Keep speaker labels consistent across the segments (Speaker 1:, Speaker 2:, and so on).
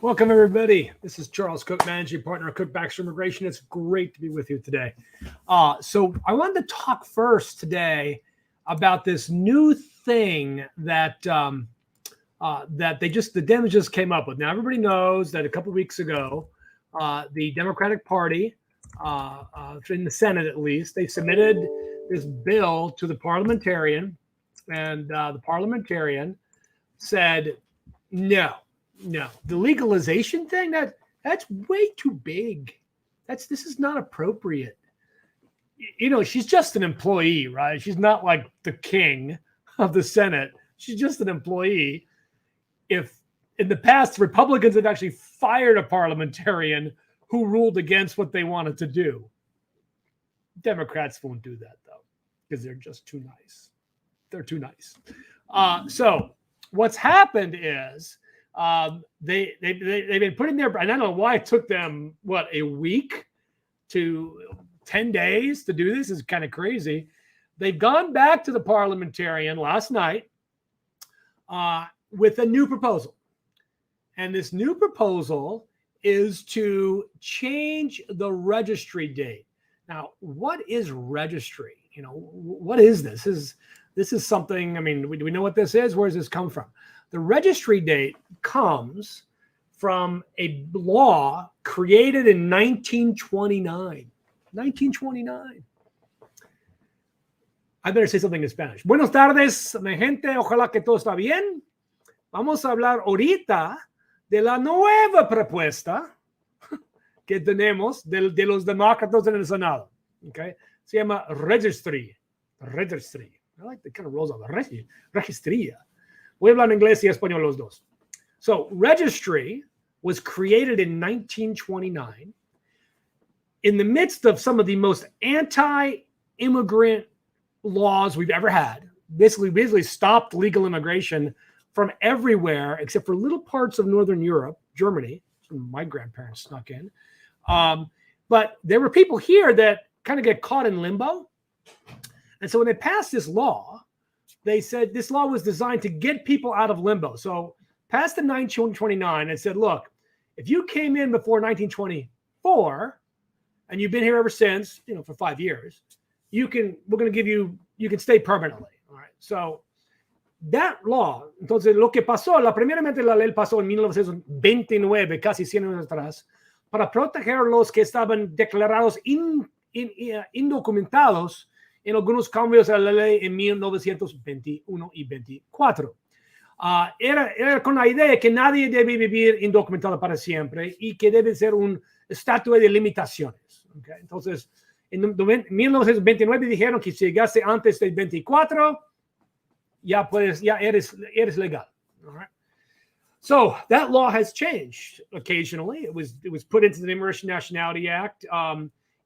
Speaker 1: Welcome, everybody. This is Charles Cook, managing partner of Cook Baxter Immigration. It's great to be with you today. So I wanted to talk first today about this new thing that the Dems just came up with. Now, everybody knows that a couple of weeks ago, the Democratic Party, in the Senate at least, they submitted this bill to the parliamentarian, and the parliamentarian said, no, the legalization thing, that's way too big. This is not appropriate. You know, she's just an employee, right? She's not like the king of the Senate. She's just an employee. If in the past, Republicans have actually fired a parliamentarian who ruled against what they wanted to do. Democrats won't do that, though, because they're just too nice. They're too nice. So what's happened is they've been putting their, and I don't know why it took them, a week to 10 days to do this. Is kind of crazy. They've gone back to the parliamentarian last night with a new proposal. And this new proposal is to change the registry date. Now, what is registry? You know, what is this? This is something, I mean, do we know what this is? Where does this come from? The registry date comes from a law created in 1929. 1929. I better say something in Spanish. Buenos tardes, mi gente. Ojalá que todo está bien. Vamos a hablar ahorita de la nueva propuesta que tenemos de los demócratas en el Senado. Okay? Se llama registry. Registry. I like the kind of rolls on the registría. Voy a hablar en inglés y español los dos. So registry was created in 1929 in the midst of some of the most anti-immigrant laws we've ever had. Basically stopped legal immigration from everywhere except for little parts of Northern Europe, Germany. My grandparents snuck in. But there were people here that kind of get caught in limbo. And so when they passed this law, they said this law was designed to get people out of limbo. So passed in 1929 and said, look, if you came in before 1924 and you've been here ever since, you know, for 5 years, we're going to give you can stay permanently. All right. So that law, entonces lo que pasó, primeramente la ley pasó en 1929, casi 100 años atrás, para proteger a los que estaban declarados indocumentados en algunos cambios a la ley en 1921 y 24. Era con la idea de que nadie debe vivir indocumentado para siempre y que debe ser un estatus de limitaciones. Okay? Entonces, en 1929 dijeron que si llegaste antes del 24, ya eres legal. All right? So that law has changed occasionally. It was put into the Immigration Nationality Act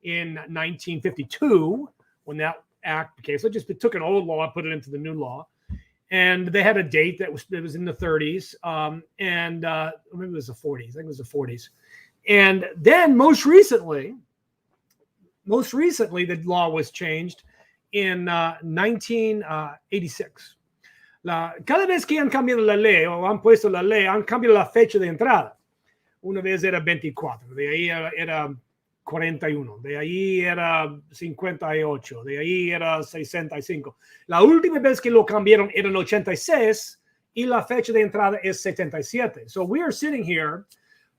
Speaker 1: in 1952 when that act became. So it took an old law, put it into the new law, and they had a date that was in the 30s, and maybe it was the 40s. I think it was the 40s, and then most recently, the law was changed in 1986. Cada vez que han cambiado la ley o han puesto la ley, han cambiado la fecha de entrada. Una vez era 24, de ahí era 41, de ahí era 58, de ahí era 65. La última vez que lo cambiaron era en 86 y la fecha de entrada es 77. So we are sitting here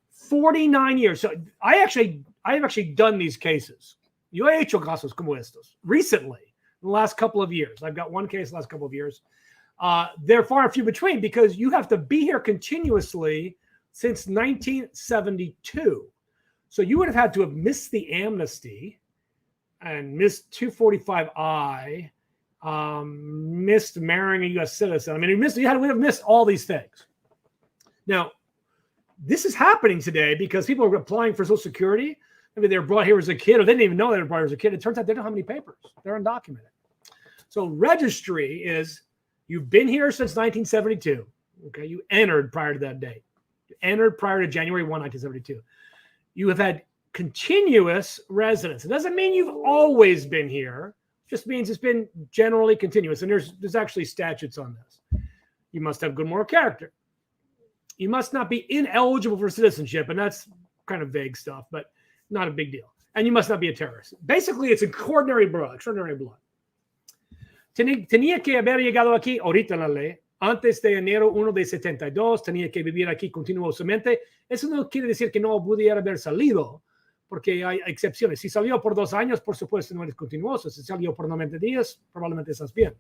Speaker 1: 49 years. So I have actually done these cases. Yo he hecho casos como estos recently, in the last couple of years. I've got one case the last couple of years. They're far and few between because you have to be here continuously since 1972. So you would have had to have missed the amnesty and missed 245I, missed marrying a U.S. citizen. I mean, you would have missed all these things. Now, this is happening today because people are applying for Social Security. Maybe they were brought here as a kid, or they didn't even know they were brought here as a kid. It turns out they don't have any papers. They're undocumented. So registry is you've been here since 1972. Okay, you entered prior to that date. You entered prior to January 1, 1972. You have had continuous residence. It doesn't mean you've always been here. It just means it's been generally continuous. And there's actually statutes on this. You must have good moral character. You must not be ineligible for citizenship, and that's kind of vague stuff, but not a big deal. And you must not be a terrorist. Basically, it's extraordinary blood. Tenía que haber llegado aquí ahorita en la ley, antes de enero 1 de 72, tenía que vivir aquí continuamente. Eso no quiere decir que no pudiera haber salido, porque hay excepciones. Si salió por 2 años, por supuesto, no eres continuoso. Si salió por 90 días, probablemente estás bien.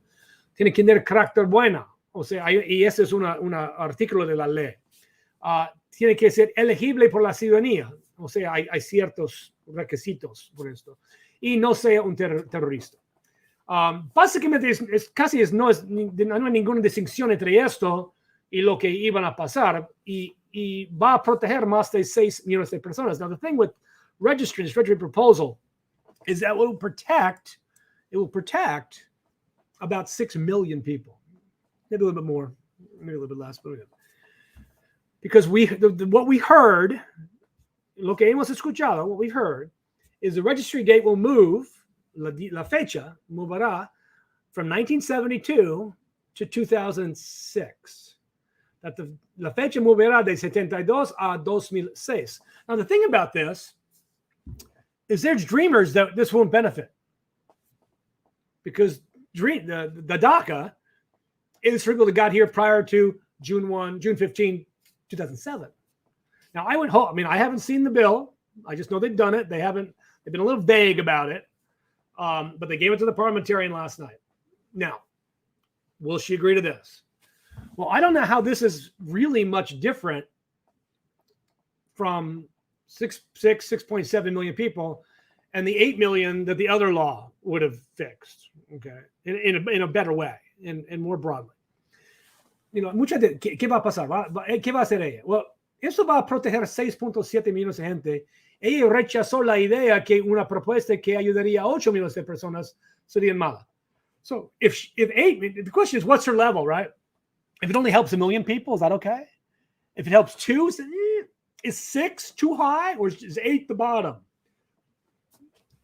Speaker 1: Tiene que tener carácter bueno. O sea, y ese es un artículo de la ley. Tiene que ser elegible por la ciudadanía. O sea, hay ciertos requisitos por esto. Y no sea un terrorista. Básicamente no hay ninguna distinción entre esto y lo que iban a pasar. Y va a proteger más de 6 millones de personas. Now, the thing with registry proposal is that it will protect about 6 million people. Maybe a little bit more, maybe a little bit less, but because what we heard, lo que hemos escuchado, what we've heard is the registry date will move, la fecha moverá from 1972 to 2006. That la fecha moverá de 72 a 2006. Now, the thing about this is there's dreamers that this won't benefit because the Daca is for people that got here prior to June 15, 2007. Now, I would hope, I haven't seen the bill. I just know they've done it. They've been a little vague about it, but they gave it to the parliamentarian last night. Now, will she agree to this? Well, I don't know how this is really much different from 6.7 million people and the 8 million that the other law would have fixed, okay, in a better way and more broadly. Mucha gente, ¿qué va a pasar? ¿Qué va a hacer ella? Well, eso va a proteger 6.7 millones de gente. Ella rechazó la idea que una propuesta que ayudaría a 8 millones de personas sería mala. So if 8, the question is, what's her level, right? If it only helps 1 million people, is that okay? If it helps 2, is 6 too high, or is 8 the bottom?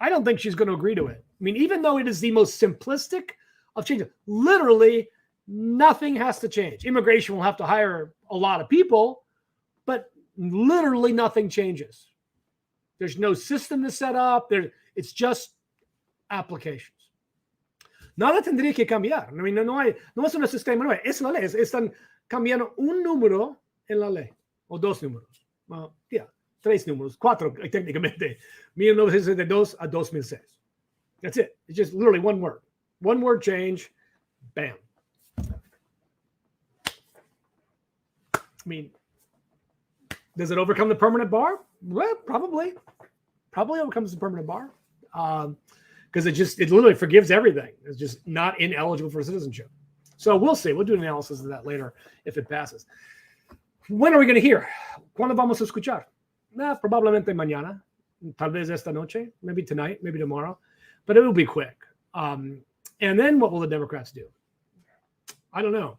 Speaker 1: I don't think she's going to agree to it. Even though it is the most simplistic of changes, literally nothing has to change. Immigration will have to hire a lot of people, but literally nothing changes. There's no system to set up. It's just applications. Nada tendría que cambiar. No es un sistema nuevo. Es la ley. Están cambiando un número en la ley. O 2 números. 3 números. 4 técnicamente. 1962 a 2006. That's it. It's just literally one word. One word change. Bam. Does it overcome the permanent bar? Well, probably. Probably overcomes the permanent bar. Because it literally forgives everything. It's just not ineligible for citizenship. So we'll see. We'll do an analysis of that later if it passes. When are we going to hear? ¿Cuándo vamos a escuchar? Probablemente mañana. Tal vez esta noche. Maybe tonight. Maybe tomorrow. But it will be quick. And then what will the Democrats do? I don't know.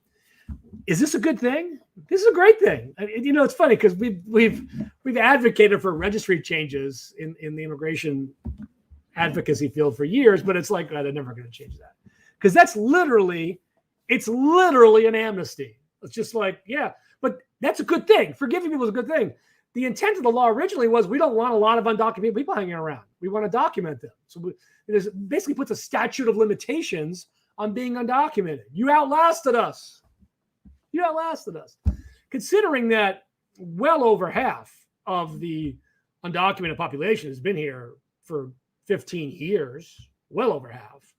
Speaker 1: Is this a good thing? This is a great thing. It's funny because we've advocated for registry changes in the immigration advocacy field for years, but it's like they're never going to change that because it's literally an amnesty. It's just like, yeah, but that's a good thing. Forgiving people is a good thing. The intent of the law originally was we don't want a lot of undocumented people hanging around. We want to document them. So it basically puts a statute of limitations on being undocumented. You outlasted us. Considering that well over half of the undocumented population has been here for 15 years, well over half.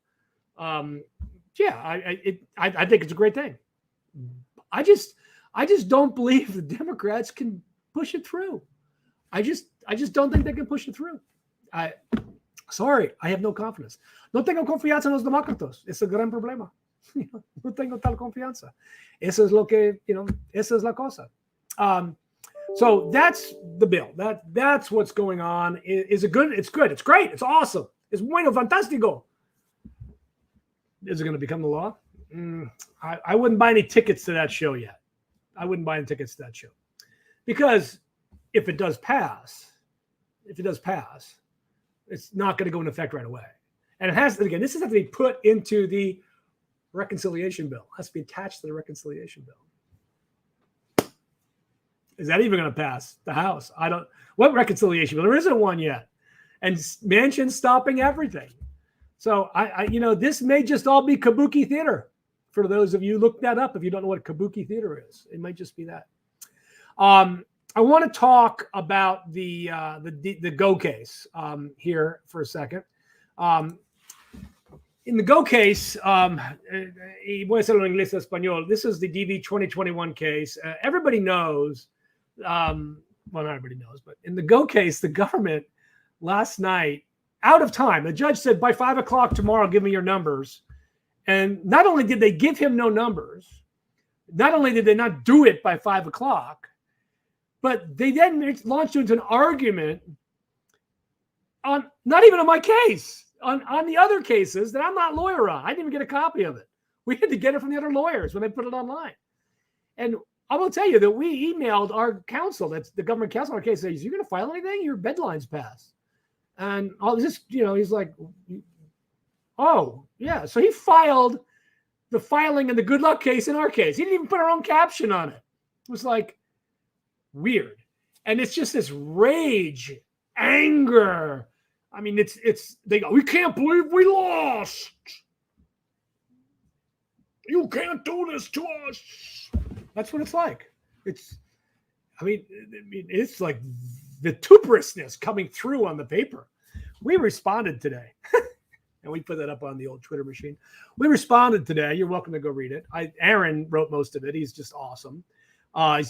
Speaker 1: I think it's a great thing. I just don't believe the Democrats can push it through. I just don't think they can push it through. Sorry, I have no confidence. No tengo confianza en los demócratas. Es el gran problema. No tengo tal confianza. Eso es lo que, esa es la cosa. So that's the bill. That's what's going on. Is it good? It's good. It's great. It's awesome. It's bueno, fantástico. Is it going to become the law? I wouldn't buy any tickets to that show yet. Because if it does pass, it's not going to go into effect right away. And it has, again, this has to be put into the reconciliation bill. It has to be attached to the reconciliation bill. Is that even going to pass the House? I don't. What reconciliation? Well, there isn't one yet, and Manchin's stopping everything. So this may just all be kabuki theater. For those of you, look that up if you don't know what kabuki theater is. It might just be that. I want to talk about the Go case here for a second. In the Go case, y voy a hacerlo en inglés español. This is the DV 2021 case. Everybody knows. Well, not everybody knows, but in the Go case, the government last night, out of time, the judge said by 5 o'clock tomorrow, give me your numbers. And not only did they give him no numbers, not only did they not do it by 5 o'clock, but they then launched into an argument on not even on my case, on the other cases that I'm not lawyer on. I didn't even get a copy of it. We had to get it from the other lawyers when they put it online. And I will tell you that we emailed our counsel, that's the government counsel on our case, says, you're going to file anything? Your deadline's passed. And all this, he's like, oh, yeah. So he filed the filing in the good luck case in our case. He didn't even put our own caption on it. It was like weird. And it's just this rage, anger. I mean, they go, we can't believe we lost. You can't do this to us. That's what it's like. It's like vituperaousness coming through on the paper. We responded today. And we put that up on the old Twitter machine. We responded today. You're welcome to go read it. Aaron wrote most of it. He's just awesome.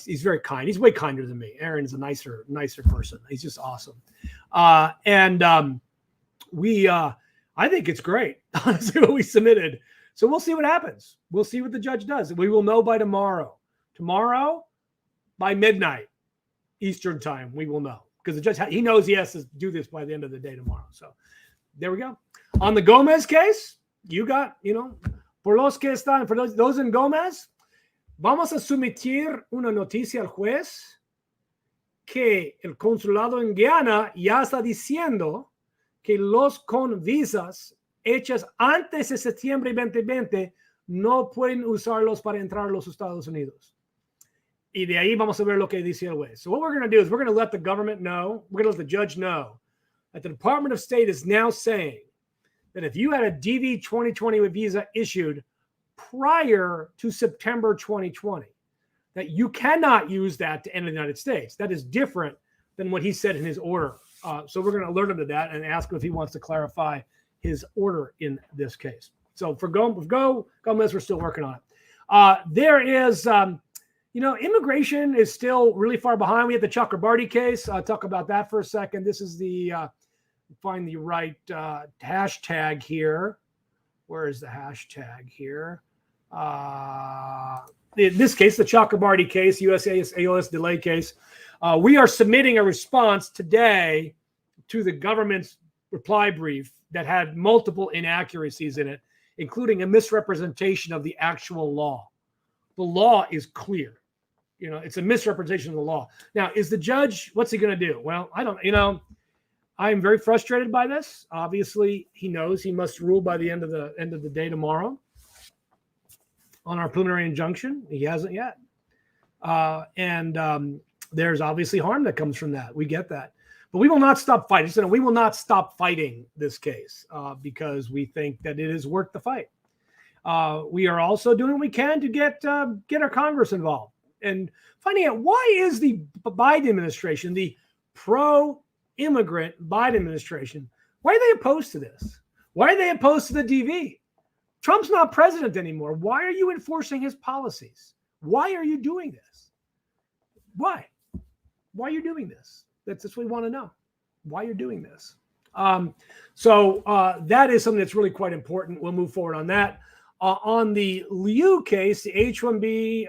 Speaker 1: He's very kind. He's way kinder than me. Aaron's a nicer person. He's just awesome. I think it's great, honestly, what we submitted. So we'll see what happens. We'll see what the judge does. We will know by tomorrow. Tomorrow, by midnight Eastern time, we will know. Because the judge, he knows he has to do this by the end of the day tomorrow. So there we go. On the Gomez case, you got, por los que están, for those in Gomez, vamos a someter una noticia al juez que el consulado en Guyana ya está diciendo que los con visas hechas antes de septiembre 2020 no pueden usarlos para entrar a los Estados Unidos. Y de ahí vamos a ver lo que dice el juez. So what we're going to do is we're going to let the government know, we're going to let the judge know that the Department of State is now saying that if you had a DV 2020 visa issued prior to September 2020, that you cannot use that to enter the United States. That is different than what he said in his order. So we're going to alert him to that and ask him if he wants to clarify his order in this case. So for Gomez, we're still working on it. There is, immigration is still really far behind. We have the Chakrabarty case. I'll talk about that for a second. This is find the right hashtag here. Where is the hashtag here? In this case, the Chakrabarty case, USAOS delay case. We are submitting a response today to the government's reply brief that had multiple inaccuracies in it, including a misrepresentation of the actual law. The law is clear. It's a misrepresentation of the law. Now, is the judge, what's he going to do? Well, I don't, I'm very frustrated by this. Obviously, he knows he must rule by the end of the day tomorrow on our preliminary injunction. He hasn't yet. There's obviously harm that comes from that. We get that. But we will not stop fighting. We will not stop fighting this case because we think that it is worth the fight. We are also doing what we can to get our Congress involved and finding out why is the Biden administration, the pro-immigrant Biden administration, why are they opposed to this? Why are they opposed to the DV? Trump's not president anymore. Why are you enforcing his policies? Why are you doing this? Why? Why are you doing this? That's what we want to know. Why you're doing this. So that is something that's really quite important. We'll move forward on that. On the Liu case, the H-1B,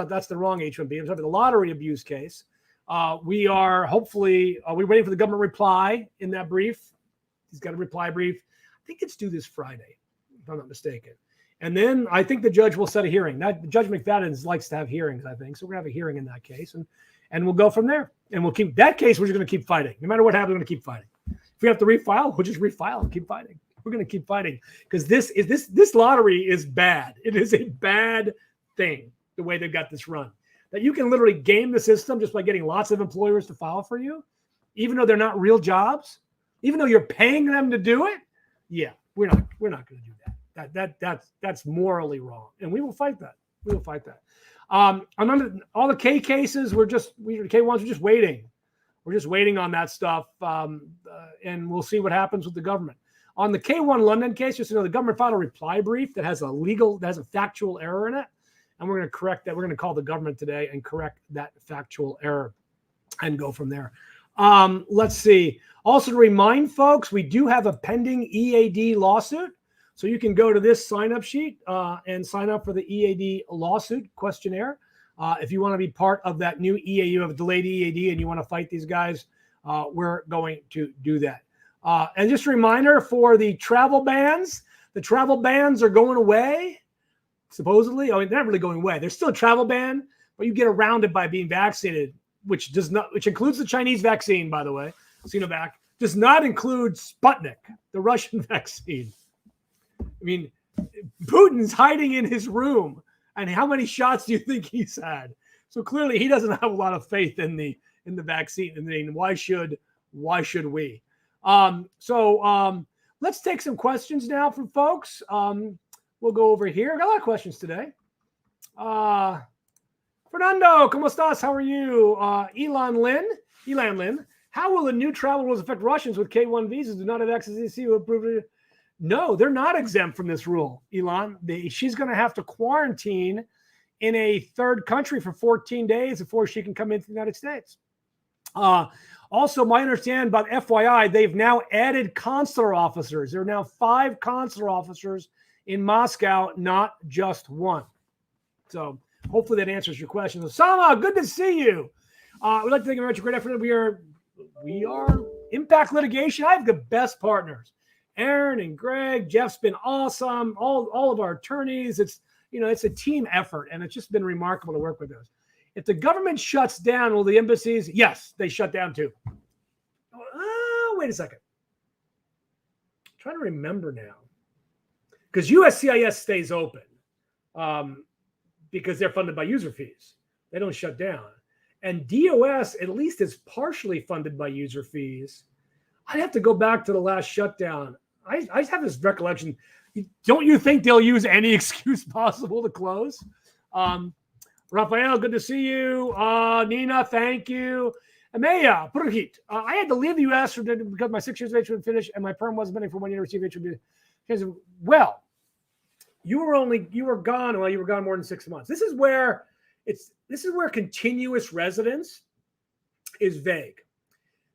Speaker 1: that's the wrong H-1B. I'm talking about the lottery abuse case. We are hopefully, we're waiting for the government reply in that brief. He's got a reply brief. I think it's due this Friday, if I'm not mistaken. And then I think the judge will set a hearing. Judge McFadden likes to have hearings, I think. So we're going to have a hearing in that case. And we'll go from there. And we'll keep that case. We're just going to keep fighting. No matter what happens, we're going to keep fighting. If we have to refile, we'll just refile and keep fighting. We're going to keep fighting because this lottery is bad. It is a bad thing the way they've got this run. that you can literally game the system just by getting lots of employers to file for you, even though they're not real jobs, even though you're paying them to do it. Yeah, we're not going to do that. That's morally wrong, and we will fight that. We will fight that. All the K cases, K1s, we're just waiting. We're just waiting on that stuff, and we'll see what happens with the government. On the K1 London case, just the government filed a reply brief that has a factual error in it, and we're going to correct that. We're going to call the government today and correct that factual error and go from there. Let's see. Also to remind folks, we do have a pending EAD lawsuit. So you can go to this sign-up sheet and sign up for the EAD lawsuit questionnaire. If you want to be part of that new EAD, you have a delayed EAD and you want to fight these guys, we're going to do that. And just a reminder for the travel bans are going away, supposedly. I mean, they're not really going away. There's still a travel ban, but you get around it by being vaccinated, which includes the Chinese vaccine, by the way. Sinovac does not include Sputnik, the Russian vaccine. I mean, Putin's hiding in his room, and how many shots do you think he's had? So clearly, he doesn't have a lot of faith in the vaccine. I mean, why should we? Let's take some questions now from folks. We'll go over here. I got a lot of questions today. Fernando, ¿cómo estás? How are you? Elan Lin. How will the new travel rules affect Russians with K1 visas do not have access to CC who approved it? No, they're not exempt from this rule, Elon. She's going to have to quarantine in a third country for 14 days before she can come into the United States. Also, my understanding about FYI, they've now added consular officers. There are now 5 consular officers in Moscow, not just 1. So hopefully that answers your question. Osama, good to see you. We'd like to thank you very much for great effort. We are Impact Litigation. I have the best partners. Aaron and Greg, Jeff's been awesome. All of our attorneys. It's a team effort, and it's just been remarkable to work with us. If the government shuts down, will the embassies? Yes, they shut down too. Wait a second. I'm trying to remember now. Because USCIS stays open because they're funded by user fees. They don't shut down. And DOS, at least, is partially funded by user fees. I'd have to go back to the last shutdown. I have this recollection. Don't you think they'll use any excuse possible to close? Rafael, good to see you. Nina, thank you. Amaya, Purhit. I had to leave the U.S. because my 6 years of H-1B finished and my perm wasn't pending for 1 year to receive H-1B. Well, you were gone more than 6 months. This is where continuous residence is vague.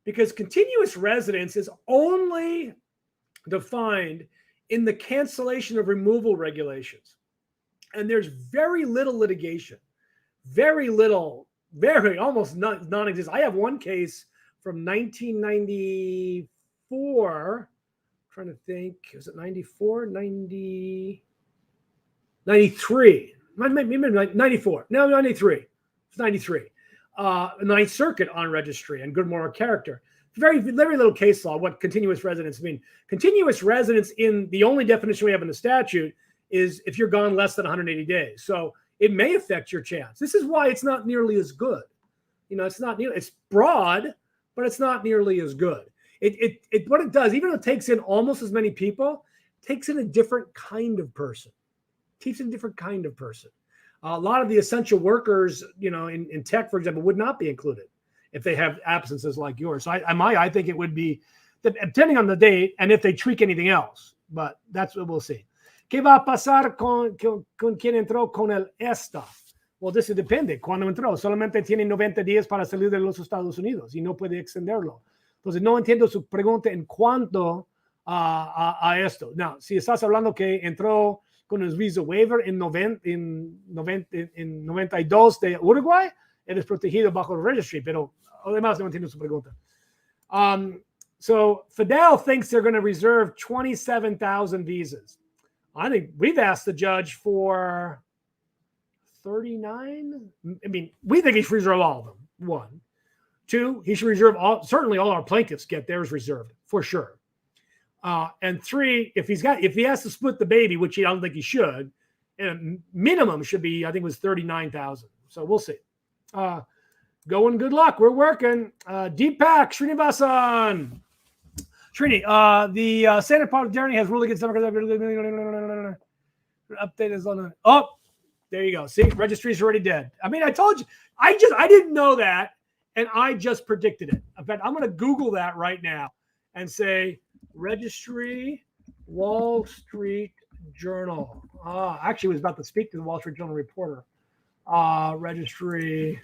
Speaker 1: Because continuous residence is only defined in the cancellation of removal regulations. And there's very little litigation, almost non-existent. I have one case from 1994. I'm trying to think, was it 94, 90, 93, maybe 94, no, 93, it's 93. Ninth Circuit on registry and good moral character. Very, very little case law. What continuous residence mean? Continuous residence in the only definition we have in the statute is if you're gone less than 180 days. So it may affect your chance. This is why it's not nearly as good. It's broad, but it's not nearly as good. What it does, even though it takes in almost as many people, takes in a different kind of person. A lot of the essential workers, in tech, for example, would not be included if they have absences like yours. So I think it would be, depending on the date and if they tweak anything else. But that's what we'll see. ¿Qué va a pasar con quien entró con el ESTA? Well, this depende. Cuando entró, solamente tiene 90 días para salir de los Estados Unidos y no puede extenderlo. Entonces, no entiendo su pregunta en cuanto a esto. No, si estás hablando que entró con el visa waiver en 92 de Uruguay, eres protegido bajo el registry, pero además no entiendo su pregunta. So Fidel thinks they're going to reserve 27,000 visas. I think we've asked the judge for 39. I mean, we think he should reserve all of them. 1. 2, he should reserve certainly all our plaintiffs get theirs reserved for sure. And 3, if he has to split the baby, which I don't think he should, minimum should be, I think it was 39,000. So we'll see. Going, good luck. We're working. Deepak Srinivasan. Trini, the Senate Parliamentarian has ruled against Democrats. Update is on. Oh, there you go. See, registry's already dead. I mean, I told you. I didn't know that, and I just predicted it. In fact, I'm going to Google that right now and say registry Wall Street Journal. Actually, I was about to speak to the Wall Street Journal reporter. Registry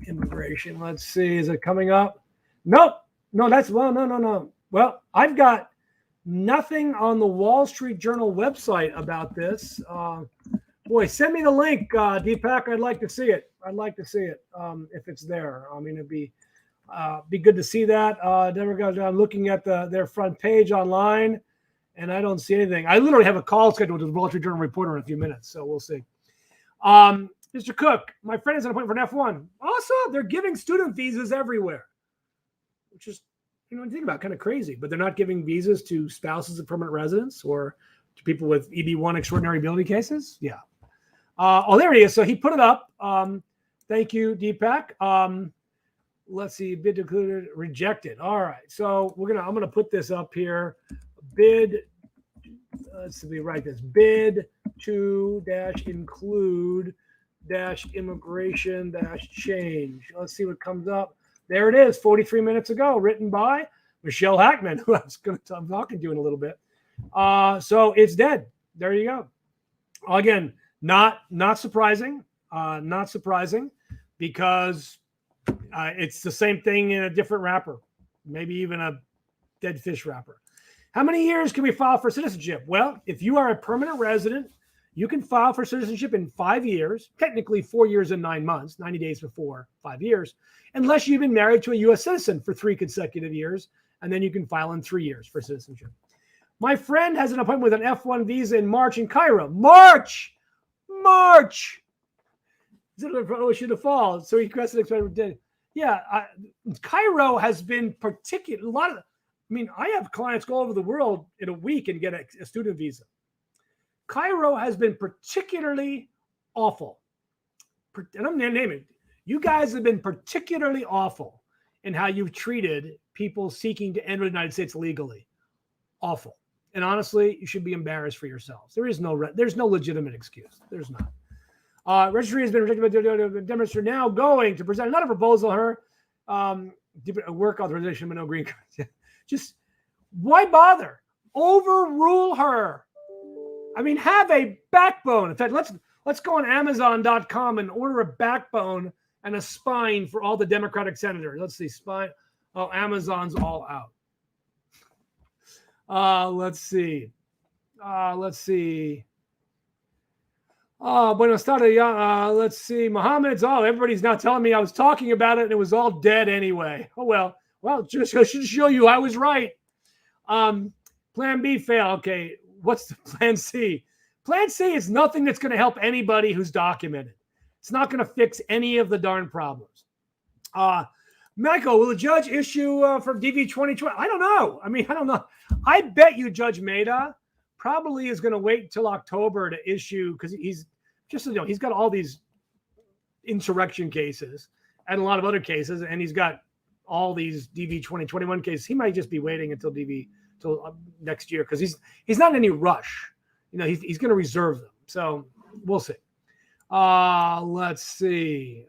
Speaker 1: immigration. Let's see. Is it coming up? Nope. No, no. Well, I've got nothing on the Wall Street Journal website about this. Boy, send me the link, Deepak. I'd like to see it. If it's there. I mean, it'd be good to see that. I'm looking at their front page online, and I don't see anything. I literally have a call scheduled with the Wall Street Journal reporter in a few minutes, so we'll see. Mr. Cook, my friend has an appointment for an F1. Awesome. They're giving student visas everywhere, which is, when you think about it, kind of crazy. But they're not giving visas to spouses of permanent residents or to people with EB1 extraordinary ability cases. Yeah. There he is. So he put it up. Thank you, Deepak. Let's see. Bid included, rejected. All right. So I'm gonna put this up here. Bid. Let's see. Write this. Bid to -include -immigration -change. Let's see what comes up. There it is, 43 minutes ago, written by Michelle Hackman, who I'm talking to in a little bit. So it's dead. There you go. Again, not surprising. Not surprising because it's the same thing in a different wrapper, maybe even a dead fish wrapper. How many years can we file for citizenship? Well, if you are a permanent resident, you can file for citizenship in 5 years, technically 4 years and 9 months, 90 days before 5 years, unless you've been married to a U.S. citizen for 3 consecutive years, and then you can file in 3 years for citizenship. My friend has an appointment with an F1 visa in March in Cairo. March! Should have fallen. So he requested expected. Yeah, Cairo has been particular. I have clients go over the world in a week and get a student visa. Cairo has been particularly awful. And I'm going to name it. You guys have been particularly awful in how you've treated people seeking to enter the United States legally. Awful. And honestly, you should be embarrassed for yourselves. There's no legitimate excuse. There's not. Registry has been rejected by the Democrats are now going to present another proposal. Work authorization but no green card. Just why bother? Overrule her. I mean, have a backbone. In fact, let's go on Amazon.com and order a backbone and a spine for all the Democratic senators. Let's see, spine. Oh, Amazon's all out. Let's see. Buenos tardes. Let's see. Mohammed's all. Everybody's now telling me I was talking about it and it was all dead anyway. Oh, well, just should show you I was right. Plan B fail. Okay. What's the plan C? Plan C is nothing that's going to help anybody who's documented. It's not going to fix any of the darn problems. Michael, will the judge issue for DV 2020? I don't know. I don't know. I bet you Judge Maida probably is going to wait until October to issue because he's got all these insurrection cases and a lot of other cases, and he's got all these DV 2021 cases. He might just be waiting until next year because he's not in any rush. He's going to reserve them. So we'll see. Let's see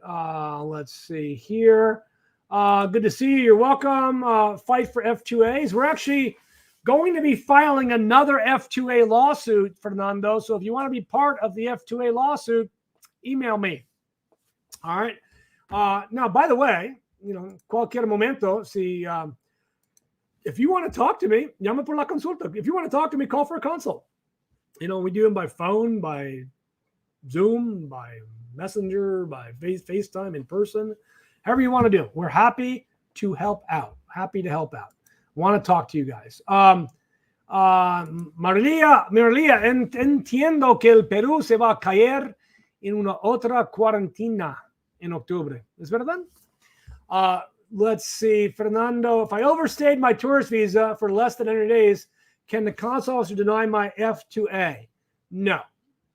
Speaker 1: here. Good to see you. You're welcome. Fight for F2As. We're actually going to be filing another F2A lawsuit, Fernando. So if you want to be part of the F2A lawsuit, email me. All right. Now, by the way, cualquier momento, si if you want to talk to me, llama por la consulta. If you want to talk to me, call for a consult. We do them by phone, by Zoom, by Messenger, by FaceTime, in person, however you want to do. We're happy to help out. Want to talk to you guys. Marilia, entiendo que el Perú se va a caer en una otra cuarentena en octubre. ¿Es verdad? Let's see, Fernando. If I overstayed my tourist visa for less than 100 days, can the consul officer deny my F2A? No.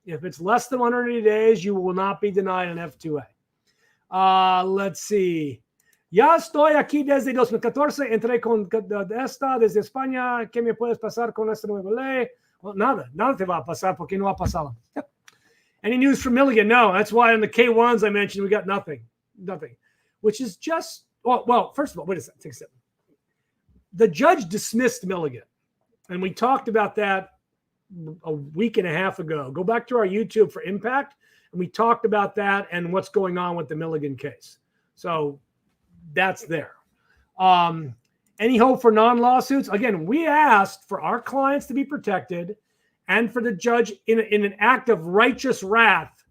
Speaker 1: If it's less than 180 days, you will not be denied an F2A. Let's see. Ya estoy aquí desde 2014. Entré con esta desde España. ¿Qué me puedes pasar con esta nueva ley? Well, nada te va a pasar porque no ha pasado. Any news from Milligan? No. That's why on the K1s I mentioned we got nothing. Which is just, well, first of all, wait a second. Take a second. The judge dismissed Milligan. And we talked about that a week and a half ago. Go back to our YouTube for Impact. And we talked about that and what's going on with the Milligan case. So that's there. Any hope for non-lawsuits? Again, we asked for our clients to be protected and for the judge in an act of righteous wrath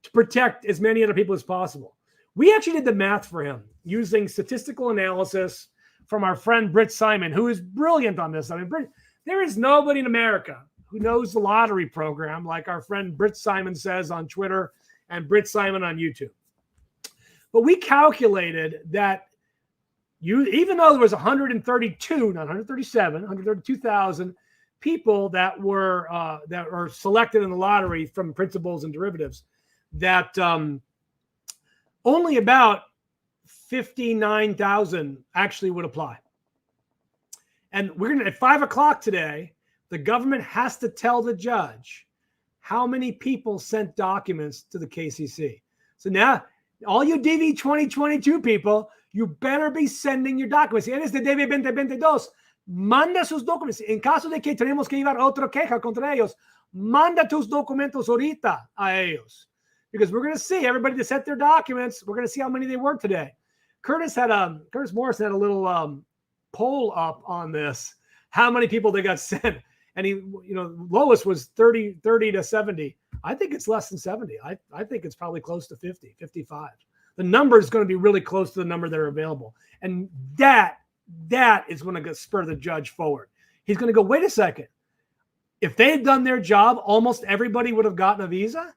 Speaker 1: to protect as many other people as possible. We actually did the math for him using statistical analysis from our friend Britt Simon, who is brilliant on this. I mean, there is nobody in America who knows the lottery program like our friend Britt Simon says on Twitter and Britt Simon on YouTube. But we calculated that even though there was 132,000 people that were selected in the lottery from principals and derivatives, that only about 59,000 actually would apply. And we're going to, at 5 o'clock today, the government has to tell the judge how many people sent documents to the KCC. So now, all you DV 2022 people, you better be sending your documents. Si eres de DV 2022, manda sus documentos. En caso de que tenemos que llevar otra queja contra ellos, manda tus documentos ahorita a ellos. Because we're going to see everybody that sent their documents. We're going to see how many they were today. Curtis Morrison had a little poll up on this, how many people they got sent. And lowest was 30 to 70. I think it's less than 70. I think it's probably close to 50, 55. The number is going to be really close to the number that are available. And that is going to spur the judge forward. He's going to go, wait a second. If they had done their job, almost everybody would have gotten a visa.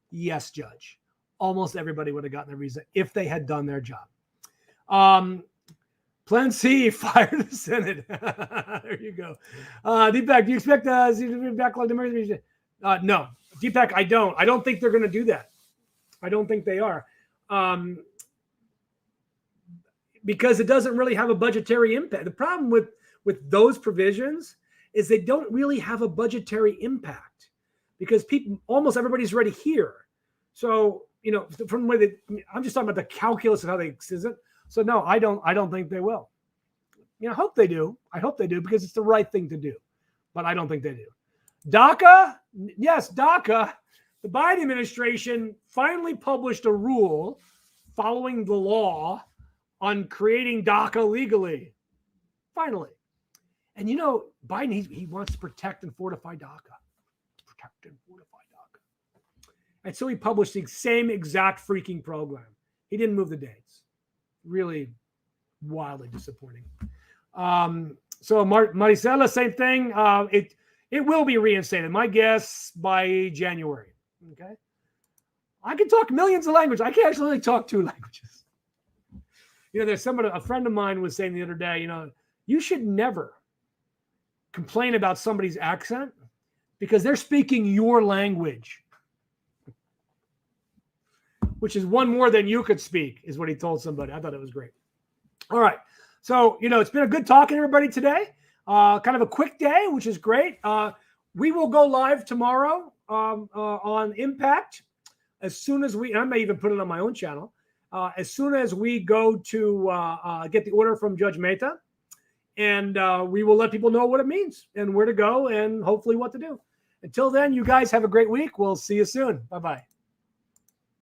Speaker 1: Yes, judge. Almost everybody would have gotten a visa if they had done their job. Plan C, fire the Senate. There you go. Deepak, do you expect to backlog the emergency? No, Deepak, I don't. I don't think they're going to do that. I don't think they are. Because it doesn't really have a budgetary impact. The problem with those provisions is they don't really have a budgetary impact because almost everybody's already here. So, from where I'm just talking about the calculus of how they exist. So no, I don't think they will. I hope they do. I hope they do because it's the right thing to do, but I don't think they do. Daca, yes, Daca. The Biden administration finally published a rule following the law on creating Daca legally. Finally. And Biden, he wants to protect and fortify Daca. Protect and fortify Daca. And so he published the same exact freaking program. He didn't move the dates. Really wildly disappointing. So Maricela, same thing. It will be reinstated. My guess by January. Okay. I can talk millions of languages. I can actually only talk 2 languages. There's a friend of mine was saying the other day, you should never complain about somebody's accent because they're speaking your language, which is one more than you could speak, is what he told somebody. I thought it was great. All right. So, it's been a good talking to everybody today. Kind of a quick day, which is great. We will go live tomorrow on Impact as soon as I may even put it on my own channel. As soon as we go to get the order from Judge Mehta, and we will let people know what it means and where to go and hopefully what to do. Until then, you guys have a great week. We'll see you soon. Bye-bye.